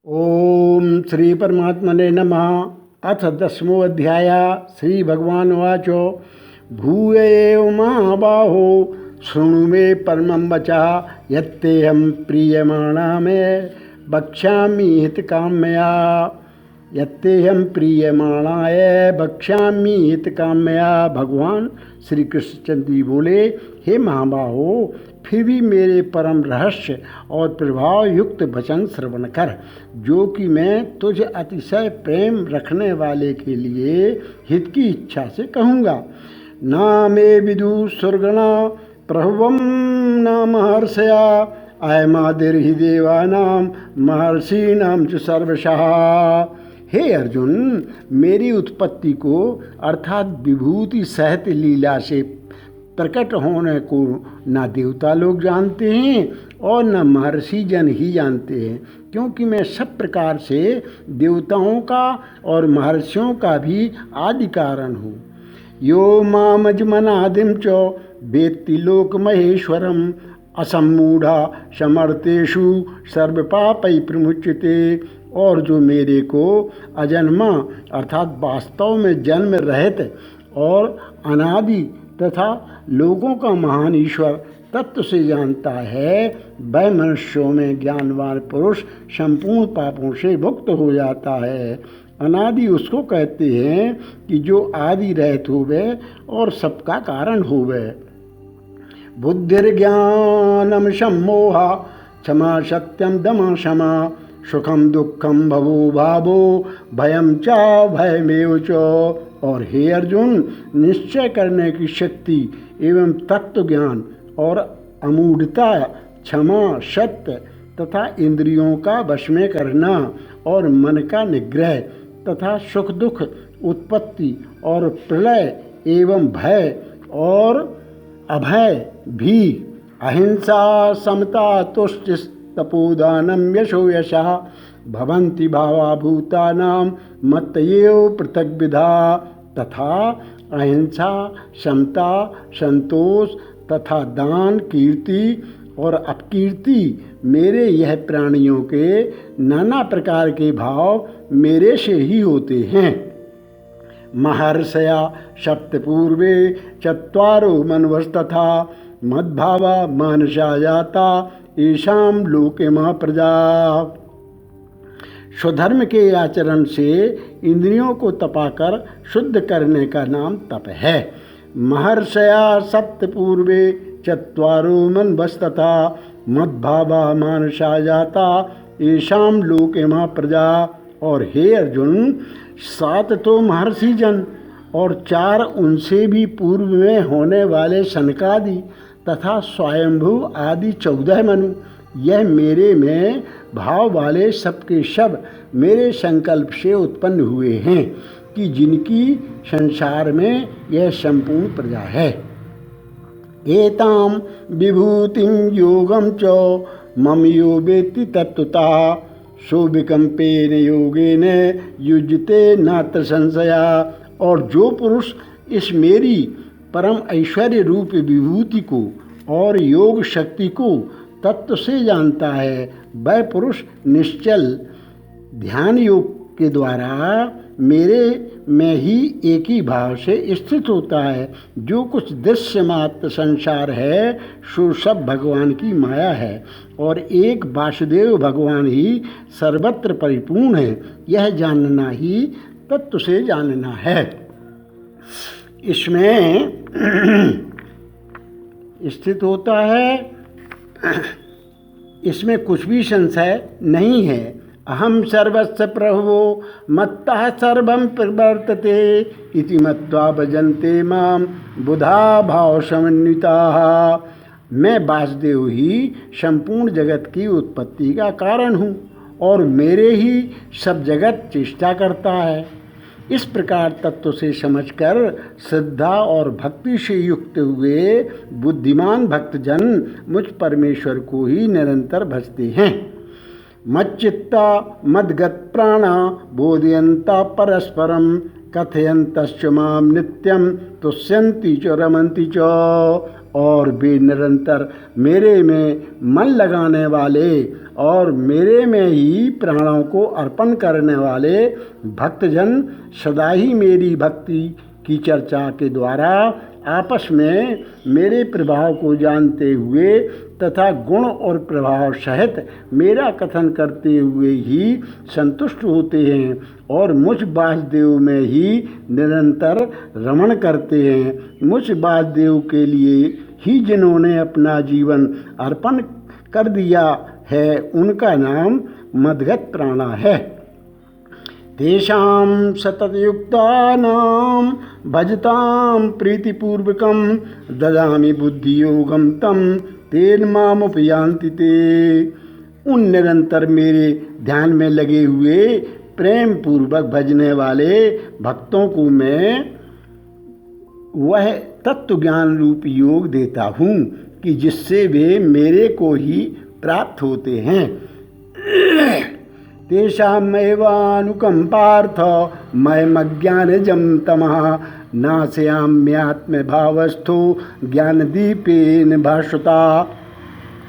ओम श्री परमात्मने नमः। अथ 10मोऽध्याय। श्री भगवान उवाच भूय एव महाबाहो शृणु मे परमं वचः यत्तेऽहं प्रीयमाणा मे वक्ष्यामि हितकाम्यया। यत्तेऽहं प्रीयमाणाय वक्ष्यामि हितकाम्यया। भगवान श्री कृष्णचंद्र जी बोले, हे महाबाहो, फिर भी मेरे परम रहस्य और प्रभाव युक्त वचन श्रवण कर, जो कि मैं तुझ अतिशय प्रेम रखने वाले के लिए हित की इच्छा से कहूँगा। न मे विदु सुरगणा प्रभवम न महर्षया अयमादिर्हि देवानां महर्षीणां च सर्वशः। हे अर्जुन, मेरी उत्पत्ति को अर्थात विभूति सहित लीला से प्रकट होने को न देवता लोग जानते हैं और न महर्षि जन ही जानते हैं, क्योंकि मैं सब प्रकार से देवताओं का और महर्षियों का भी आदि कारण हूँ। यो मामजमनादिम च वेत्ति लोक महेश्वरम असम्मूढ़ा समर्थेषु सर्वपापै प्रमुच्यते। और जो मेरे को अजन्मा अर्थात वास्तव में जन्म रहित और अनादि तथा लोगों का महान ईश्वर तत्व से जानता है, वह मनुष्यों में ज्ञानवान पुरुष संपूर्ण पापों से मुक्त हो जाता है। अनादि उसको कहते हैं कि जो आदि रहित होवे और सबका कारण होवे। बुद्धिर्ज्ञानम सम्मोहा क्षमा सत्यम दम क्षमा सुखम दुखम भवो भावो भयम च भयमेव च। और हे अर्जुन, निश्चय करने की शक्ति एवं तत्व ज्ञान और अमूढ़ता, क्षमा, सत्य तथा इंद्रियों का वश में करना और मन का निग्रह तथा सुख दुख, उत्पत्ति और प्रलय एवं भय और अभय भी, अहिंसा समता तुष्टि तपोदानम यशो यशः भवन्ति भावा भूतानां मत्तयेव पृथग्विधा। तथा अहिंसा, समता, संतोष तथा दान, कीर्ति और अपकीर्ति मेरे यह प्राणियों के नाना प्रकार के भाव मेरे से ही होते हैं। महर्षया सप्तपूर्वे चत्वारो मनवस्तथा मद्भावा मानसा जाता ईशाम लोके महाप्रजा। स्वधर्म के आचरण से इंद्रियों को तपाकर शुद्ध करने का नाम तप है। महर्षया सप्तपूर्वे चत्वारो मनवस्तथा मद्भावा मानसा जाता ईशाम लोके महाप्रजा। और हे अर्जुन, 7 तो महर्षि जन और 4 उनसे भी पूर्व में होने वाले सनकादि तथा स्वयंभू आदि 14 मनु, यह मेरे में भाव वाले सबके सब मेरे संकल्प से उत्पन्न हुए हैं, कि जिनकी संसार में यह संपूर्ण प्रजा है। एताम विभूतिम योगम च मम यो वेत्ति तत्वतः सोविकम्पेन योगेन युज्यते नात्र संशया। और जो पुरुष इस मेरी परम ऐश्वर्य रूप विभूति को और योग शक्ति को तत्व से जानता है, वह पुरुष निश्चल ध्यान योग के द्वारा मेरे में ही एक ही भाव से स्थित होता है। जो कुछ दृश्य मात्र संसार है सो सब भगवान की माया है, और एक वासुदेव भगवान ही सर्वत्र परिपूर्ण है। यह जानना ही तत्व से जानना है। इसमें स्थित होता है, इसमें कुछ भी संशय नहीं है। अहम सर्वस्य प्रभवो मत्तः सर्वं प्रवर्तते इति मत्वा भजन्ते मां बुधा भाव समन्विताः। मैं वासुदेव ही संपूर्ण जगत की उत्पत्ति का कारण हूँ और मेरे ही सब जगत चेष्टा करता है। इस प्रकार तत्व से समझकर श्रद्धा और भक्ति से युक्त हुए बुद्धिमान भक्तजन मुझ परमेश्वर को ही निरंतर भजते हैं। मच्चित्ता मद्गत प्राणा बोधयन्ता परस्परम कथयन्तश्च मां नित्यं तुष्यन्ति च रमन्ति च। और वे निरंतर मेरे में मन लगाने वाले और मेरे में ही प्राणों को अर्पण करने वाले भक्तजन सदा ही मेरी भक्ति की चर्चा के द्वारा आपस में मेरे प्रभाव को जानते हुए तथा गुण और प्रभाव सहित मेरा कथन करते हुए ही संतुष्ट होते हैं और मुझ वासुदेव में ही निरंतर रमण करते हैं। मुझ वासुदेव के लिए ही जिन्होंने अपना जीवन अर्पण कर दिया है उनका नाम मद्गत प्राणा है। तेषां सततयुक्तानां भजतां प्रीतिपूर्वकं ददामि बुद्धियोगं तं तेन मामुपयान्ति ते। उन निरंतर मेरे ध्यान में लगे हुए प्रेम पूर्वक भजने वाले भक्तों को मैं वह तत्व ज्ञान रूप योग देता हूँ कि जिससे वे मेरे को ही प्राप्त होते हैं। तेषामेवानुकंपार्थ मयमज्ञानजं तमः नाशयाम्यात्मभावस्थो ज्ञानदीपेन भास्वता।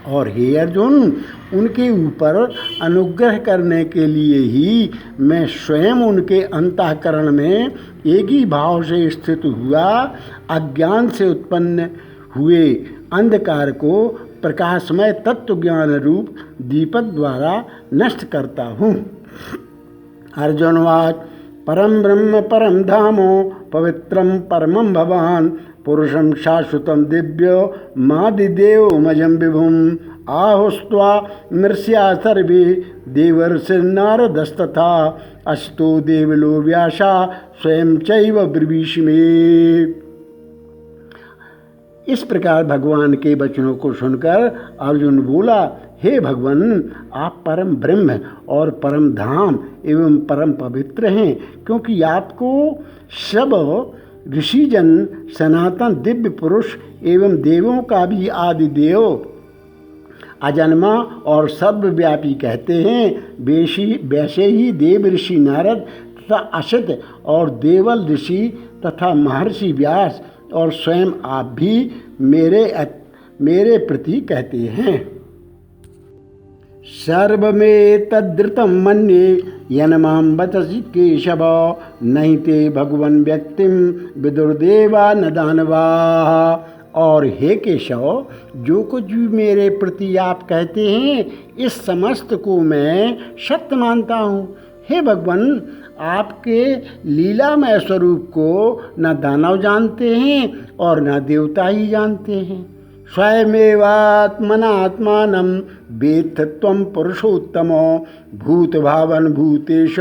और हे अर्जुन, उनके ऊपर अनुग्रह करने के लिए ही मैं स्वयं उनके अंतःकरण में एक ही भाव से स्थित हुआ अज्ञान से उत्पन्न हुए अंधकार को प्रकाशमय तत्व ज्ञान रूप दीपक द्वारा नष्ट करता हूँ। अर्जुनवाच परम ब्रह्म परम धामो पवित्रम परमं भवान पुरुषं शाश्वतं दिव्य मादिदेवमजं विभुम् आहुस्त्वा मृष्या सर्वे देवर्षिर्नारदस्तथा असितो देवलो व्यासा स्वयं चैव ब्रवीषि मे। इस प्रकार भगवान के वचनों को सुनकर अर्जुन बोला, हे भगवान, आप परम ब्रह्म और परम धाम एवं परम पवित्र हैं, क्योंकि आपको सब ऋषिजन सनातन दिव्य पुरुष एवं देवों का भी आदि देव अजन्मा और सर्वव्यापी कहते हैं। वैसे ही देव ऋषि नारद तथा असित और देवल ऋषि तथा महर्षि व्यास और स्वयं आप भी मेरे प्रति कहते हैं। सर्वमेतद्धृतं मन्ये यन्मां वचसि केशव नहीं ते भगवन् व्यक्तिं विदुर्देवा न दानवाः। और हे केशव, जो कुछ भी मेरे प्रति आप कहते हैं इस समस्त को मैं सत्य मानता हूँ। हे भगवान, आपके लीलामय स्वरूप को न दानव जानते हैं और न देवता ही जानते हैं। स्वयमेवात्मनात्मानं वेत्थ त्वं पुरुषोत्तमो भूतभावन भूतेश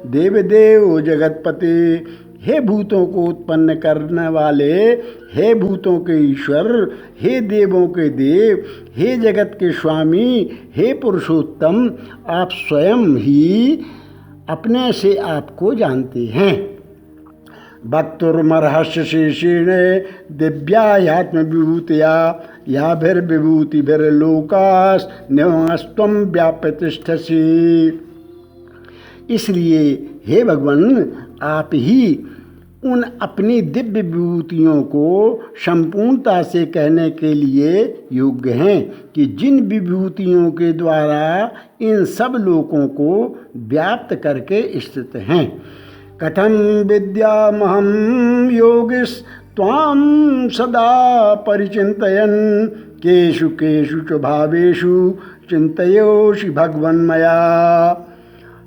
देवदेव जगतपते। हे भूतों को उत्पन्न करने वाले, हे भूतों के ईश्वर, हे देवों के देव, हे जगत के स्वामी, हे पुरुषोत्तम, आप स्वयं ही अपने से आपको जानते हैं। वक्तुर्मर्हस्य शेषेण दिव्यात्म विभूतिया याभिर्विभूतिभिर्लोकास् निवास्त्वं व्याप्य तिष्ठसि। इसलिए हे भगवान, आप ही उन अपनी दिव्य विभूतियों को संपूर्णता से कहने के लिए योग्य हैं कि जिन विभूतियों के द्वारा इन सब लोकों को व्याप्त करके स्थित हैं। कथं विद्यामहं योगिस्त्वां सदा परिचिन्तयन् केषु केषु च भावेषु चिन्तयोषि भगवन्मया।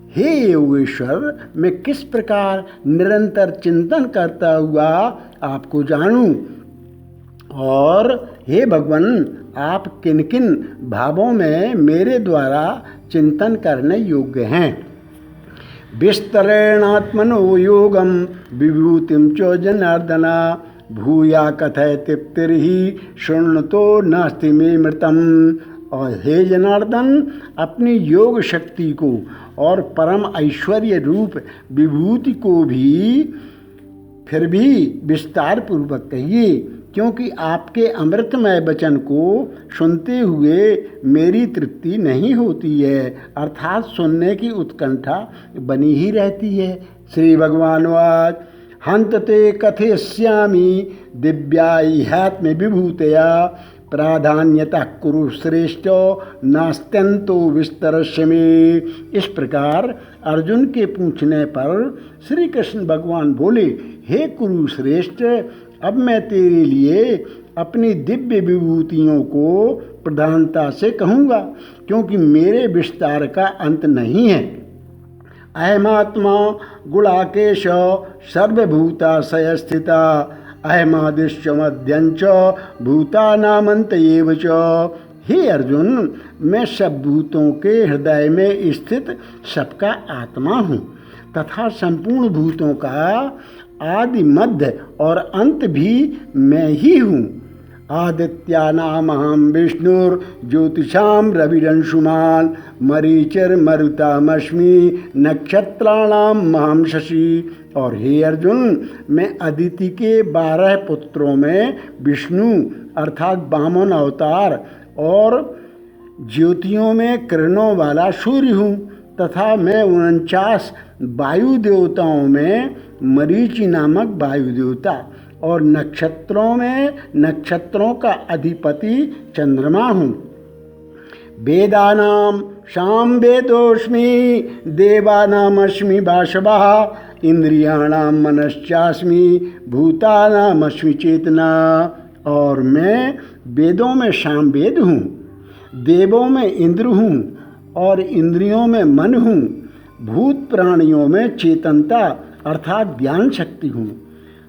हे योगेश्वर, मैं किस प्रकार निरंतर चिंतन करता हुआ आपको जानूं, और हे भगवान, आप किन किन भावों में मेरे द्वारा चिंतन करने योग्य हैं। विस्तरेणात्मनो योगम विभूतिम च जनार्दना भूया कथय तृप्तिर्हि शृण्वतो नास्ति मे मृतम। और हे जनार्दन, अपनी योग शक्ति को और परम ऐश्वर्य रूप विभूति को भी फिर भी विस्तार पूर्वक कहिए, क्योंकि आपके अमृतमय वचन को सुनते हुए मेरी तृप्ति नहीं होती है, अर्थात सुनने की उत्कंठा बनी ही रहती है। श्री भगवान वाच हंत ते कथयिष्यामि दिव्याह्यात्म विभूतया प्राधान्यतः कुरु श्रेष्ठ नास्त्यंतो विस्तरस्य में। इस प्रकार अर्जुन के पूछने पर श्री कृष्ण भगवान बोले, हे कुरु श्रेष्ठ, अब मैं तेरे लिए अपनी दिव्य विभूतियों को प्रधानता से कहूँगा, क्योंकि मेरे विस्तार का अंत नहीं है। अहमात्मा गुणाकेश सर्वभूताशय स्थिता अहमादिश्च मध्यंच भूतानामंत एव च। हे अर्जुन, मैं सब भूतों के हृदय में स्थित सबका आत्मा हूँ तथा संपूर्ण भूतों का आदि मध्य और अंत भी मैं ही हूँ। आदित्यानामहं विष्णुर्ज्योतिषां रविरंशुमान् मरीचिर्मरुतामस्मि नक्षत्राणां महं शशि। और हे अर्जुन, मैं अदिति के 12 पुत्रों में विष्णु अर्थात वामन अवतार और ज्योतियों में किरणों वाला सूर्य हूँ तथा मैं 49 वायु देवताओं में मरीचि नामक वायु देवता और नक्षत्रों में नक्षत्रों का अधिपति चंद्रमा हूँ। वेदानां साम वेदोऽस्मि देवानामस्मि वासवः इंद्रियाणां मनश्चास्मि भूतानामस्मि चेतना। और मैं वेदों में साम वेद हूँ, देवों में इंद्र हूँ और इंद्रियों में मन हूँ, भूत प्राणियों में चेतनता अर्थात ज्ञान शक्ति हूँ।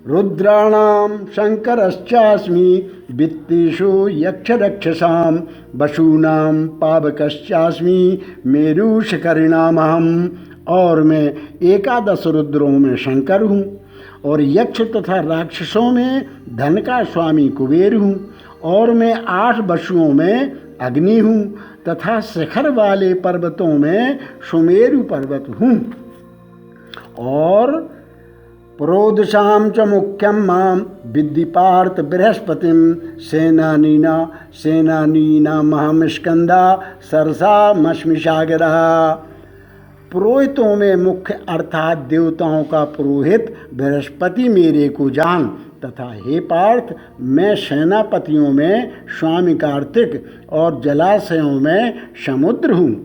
रुद्राणां शंकरश्चास्मि वित्तेषु यक्षरक्षसां वसूनां पावकश्चास्मि मेरुशिखरिणामहम्। और मैं 11 रुद्रों में शंकर हूँ और यक्ष तथा राक्षसों में धन का स्वामी कुबेर हूँ। और मैं 8 वसुओं में अग्नि हूँ तथा शिखर वाले पर्वतों में सुमेरु पर्वत हूँ। और प्रोदशां च मुख्यं मां विद्धि पार्थ बृहस्पतिं सेनानीनामहं स्कंदा सरसामस्मि सागरः। पुरोहितों में मुख्य अर्थात देवताओं का पुरोहित बृहस्पति मेरे को जान तथा हे पार्थ, मैं सेनापतियों में स्वामी कार्तिक और जलाशयों में समुद्र हूँ।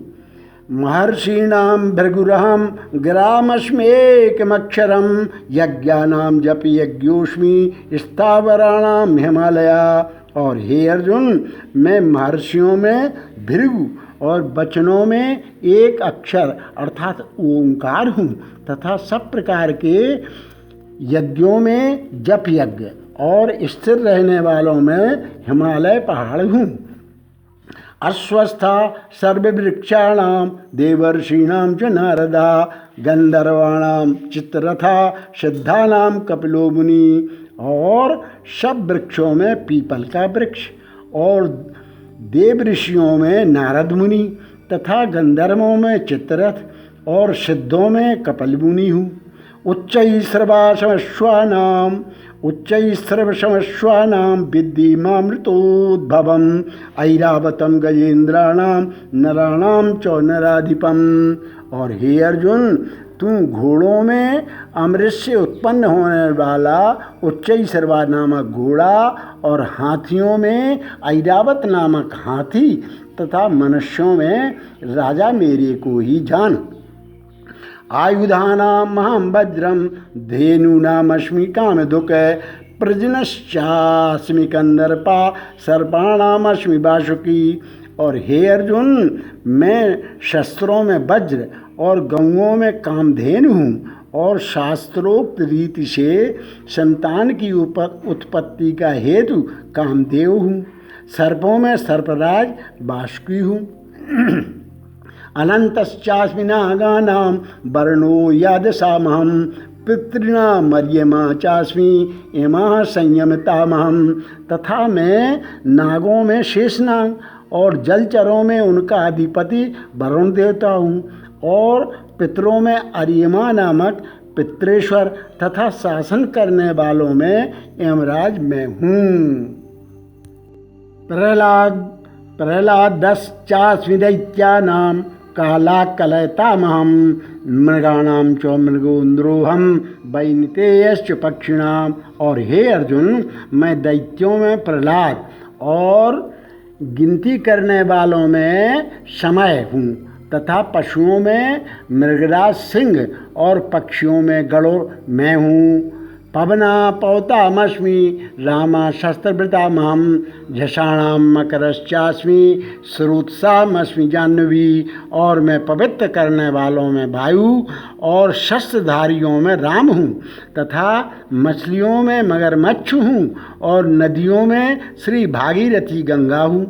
महर्षीणां भृगुरहं गिरामस्म्येकमक्षरं यज्ञानां जपि यज्ञोऽस्मि स्थावराणां हिमालया। और हे अर्जुन, मैं महर्षियों में भृगु और वचनों में एक अक्षर अर्थात ओंकार हूँ तथा सब प्रकार के यज्ञों में जप यज्ञ और स्थिर रहने वालों में हिमालय पहाड़ हूँ। अश्वस्था सर्ववृक्षाणां देवर्षीणां च नारदा गंधर्वाणां चित्ररथा सिद्धानां कपिलो मुनि। और सब वृक्षों में पीपल का वृक्ष और देव ऋषियों में नारद मुनि तथा गंधर्वों में चित्ररथ और सिद्धों में कपिल मुनि हूँ। उच्चैस्रवशमश्वानां विद्धि मामृतोद्भवम् ऐरावतं गजेन्द्राणां नराणां च नराधिपम्। और हे अर्जुन, तू घोड़ों में अमृत से उत्पन्न होने वाला उच्चैस्रवा नामक घोड़ा और हाथियों में ऐरावत नामक हाथी तथा मनुष्यों में राजा मेरे को ही जान। आयुधानां महं वज्रं धेनूनामस्मि कामधुक् प्रजनश्चास्मि कंदर्पा सर्पाणामस्मि वासुकी। और हे अर्जुन, मैं शस्त्रों में वज्र और गौओं में कामधेनु हूँ और शास्त्रोक्त रीति से संतान की उत्पत्ति का हेतु कामदेव हूँ। सर्पों में सर्पराज वासुकी हूँ। अनंतश्चास्मि नागानां वर्णो यादसामहं पितॄणां मर्यमा चास्मि इमा संयमितामहं। तथा मैं नागों में शेषनाग और जलचरों में उनका अधिपति वरुण देवता हूँ और पितरों में अर्यमा नामक पितृश्वर तथा शासन करने वालों में यमराज मैं हूँ। प्रहलादश्चास्मि दैत्यानां काला कलयतामहं मृगाणाम च मृगोन्द्रोहम वैनितेयश्च पक्षिणाम। और हे अर्जुन, मैं दैत्यों में प्रहलाद और गिनती करने वालों में समय हूँ, तथा पशुओं में मृगराज सिंह और पक्षियों में गरुड़ मैं हूँ। पवना पौतामस्मि रामा शस्त्रवृतामहं झषाणाम मकरश्चास्मि श्रुतसामस्मि जाह्नवी। और मैं पवित्र करने वालों में वायु और शस्त्रधारियों में राम हूँ, तथा मछलियों में मगरमच्छ हूँ और नदियों में श्री भागीरथी गंगा हूँ।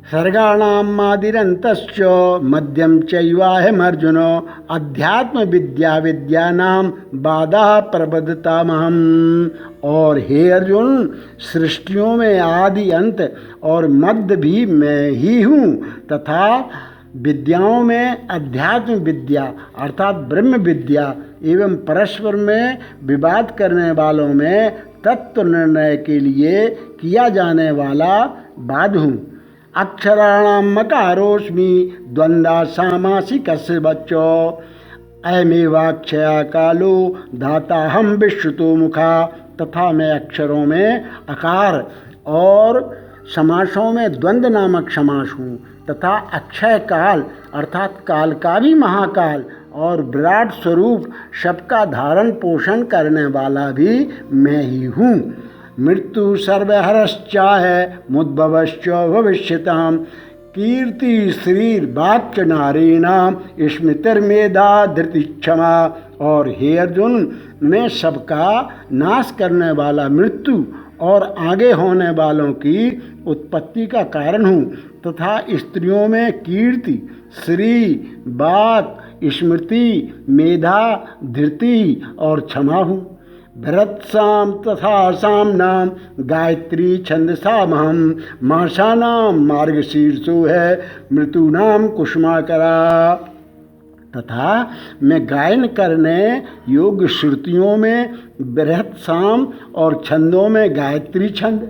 सर्गाणाम मादिरंतश्च मध्यम चैवाहमर्जुन अध्यात्म विद्या विद्यानाम बाधा प्रबद्धतामहम। और हे अर्जुन, सृष्टियों में आदि अंत और मध्य भी मैं ही हूँ, तथा विद्याओं में अध्यात्म विद्या अर्थात ब्रह्म विद्या एवं परस्पर में विवाद करने वालों में तत्व निर्णय के लिए किया जाने वाला वाद हूँ। अक्षराणाम मकारोस्मि द्वंद्वा सामासिकस्य बच्चो अयमेवाक्षया कालो धाता हम विश्रुतो मुखा। तथा मैं अक्षरों में अकार और समासों में द्वंद्व नामक समास हूँ, तथा अक्षय काल अर्थात काल का भी महाकाल और विराट स्वरूप सबका धारण पोषण करने वाला भी मैं ही हूँ। मृत्यु सर्वहरश्चाहे मुद्भवश्च भविष्यताम् कीर्ति शरीर वाक्य नारीणाम स्मृतिर्मेधा धृति क्षमा। और हे अर्जुन, मैं सबका नाश करने वाला मृत्यु और आगे होने वालों की उत्पत्ति का कारण हूँ, तथा स्त्रियों में कीर्ति श्री वाक स्मृति मेधा धृति और क्षमा हूँ। भरत्साम तथा सामनाम गायत्री छंदसामहम मासानाम मार्गशीर्षो है मृत्युनाम कुसुमाकरा। तथा मैं गायन करने योग्य श्रुतियों में बृहत साम और छंदों में गायत्री छंद,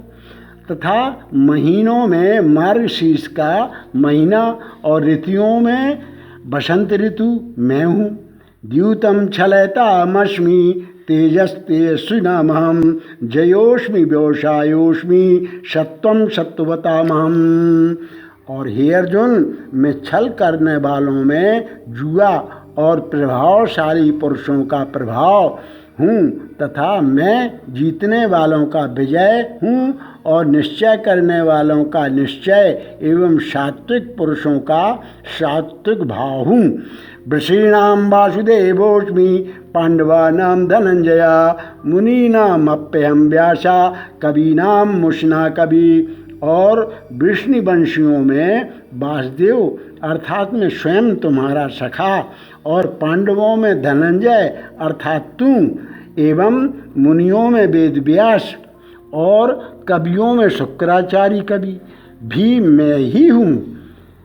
तथा महीनों में मार्गशीर्ष का महीना और ऋतुओं में बसंत ऋतु मैं हूँ। द्यूतम छलयतामस्मि तेजस्तेजस्विनामहं जयोष्मि व्यवसायोष्मि सत्वम सत्ववतामहं। और हे अर्जुन, मैं छल करने वालों में जुआ और प्रभावशाली पुरुषों का प्रभाव हूँ, तथा मैं जीतने वालों का विजय हूँ और निश्चय करने वालों का निश्चय एवं सात्विक पुरुषों का सात्विक भाव हूँ। वृषीणाम वासुदेवोस्मि पांडवानाम धनंजया मुनीनाम अप्यहम व्यासा कवीनाम मुष्णा कवि। और विष्णु वंशियों में वासुदेव अर्थात मैं स्वयं तुम्हारा सखा, और पांडवों में धनंजय अर्थात तू, एवं मुनियों में वेदव्यास और कवियों में शुक्राचार्य कवि भी मैं ही हूँ।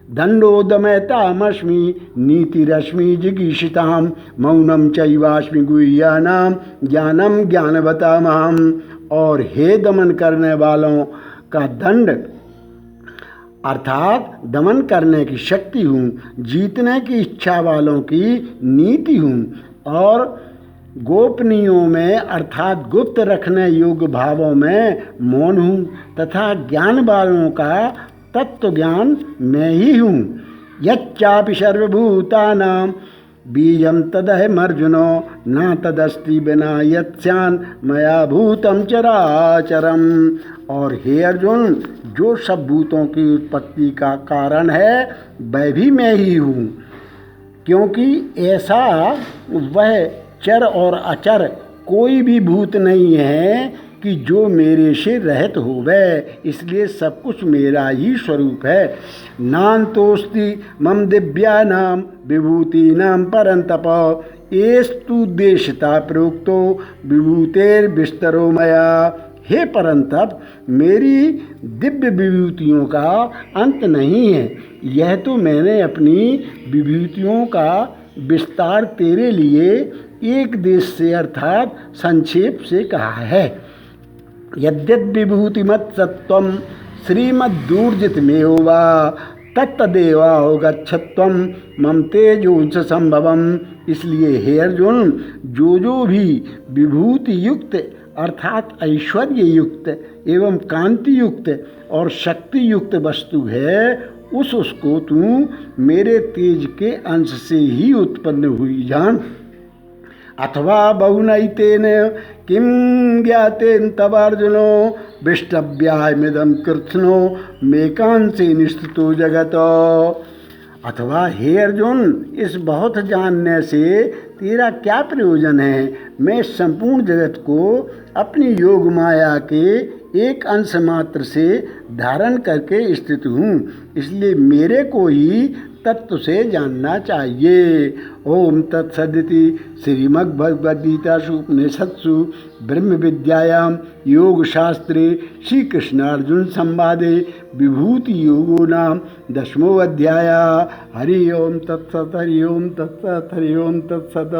दंडोदमयतामस्मि नीतिरश्मि जिगीषिताम मौनम चैवास्मि गुह्यानाम ज्ञानम ज्ञानवतामहं। और हे दमन करने वालों का दंड अर्थात दमन करने की शक्ति हूँ, जीतने की इच्छा वालों की नीति हूँ, और गोपनीयों में अर्थात गुप्त रखने योग्य भावों में मौन हूँ, तथा ज्ञान वालों का तत्व ज्ञान मैं ही हूँ। यच्चापि सर्वभूतानां बीजं तदहमर्जुनो न तदस्ति विना यत्स्यान् मया भूतं चराचरम। और हे अर्जुन, जो सब भूतों की उत्पत्ति का कारण है वह भी मैं ही हूँ, क्योंकि ऐसा वह चर और अचर कोई भी भूत नहीं है कि जो मेरे से रहित होवे, इसलिए सब कुछ मेरा ही स्वरूप है। नान्तोस्ति मम दिव्यानाम विभूतीनाम परंतप एस्तु देशता प्रोक्तो विभूतेर्विस्तरो मया। हे परंतप, मेरी दिव्य विभूतियों का अंत नहीं है, यह तो मैंने अपनी विभूतियों का विस्तार तेरे लिए एक देश से अर्थात संक्षेप से कहा है। यद्यद् विभूतिमत् सत्वं श्रीमद्दूर्जितमेव वा तत्तदेवावगच्छत्वं मम तेजोंस संभवम। इसलिए हे अर्जुन, जो भी विभूति युक्त अर्थात ऐश्वर्य युक्त एवं कांति युक्त और शक्ति युक्त वस्तु है, उसको तू मेरे तेज के अंश से ही उत्पन्न हुई जान। अथवा बहुनैतेन किं ज्ञातेन तव अर्जुनो विष्टव्यायमिदं कृत्स्नो मेकांसे निष्ठितो जगत। अथवा हे अर्जुन, इस बहुत जानने से तेरा क्या प्रयोजन है? मैं संपूर्ण जगत को अपनी योग माया के एक अंश मात्र से धारण करके स्थित हूँ, इसलिए मेरे को ही तत्व से जानना चाहिए। ओम तत्सदिति श्रीमद्भगवद्गीतासु उपनिषत्सु ब्रह्म विद्यायां योग शास्त्रे श्री कृष्णार्जुन संवादे विभूति योगो नाम 10वां अध्याय। हरि ओम तत्सत्, हरि ओम तत्सत्, हरि ओम तत्सत्।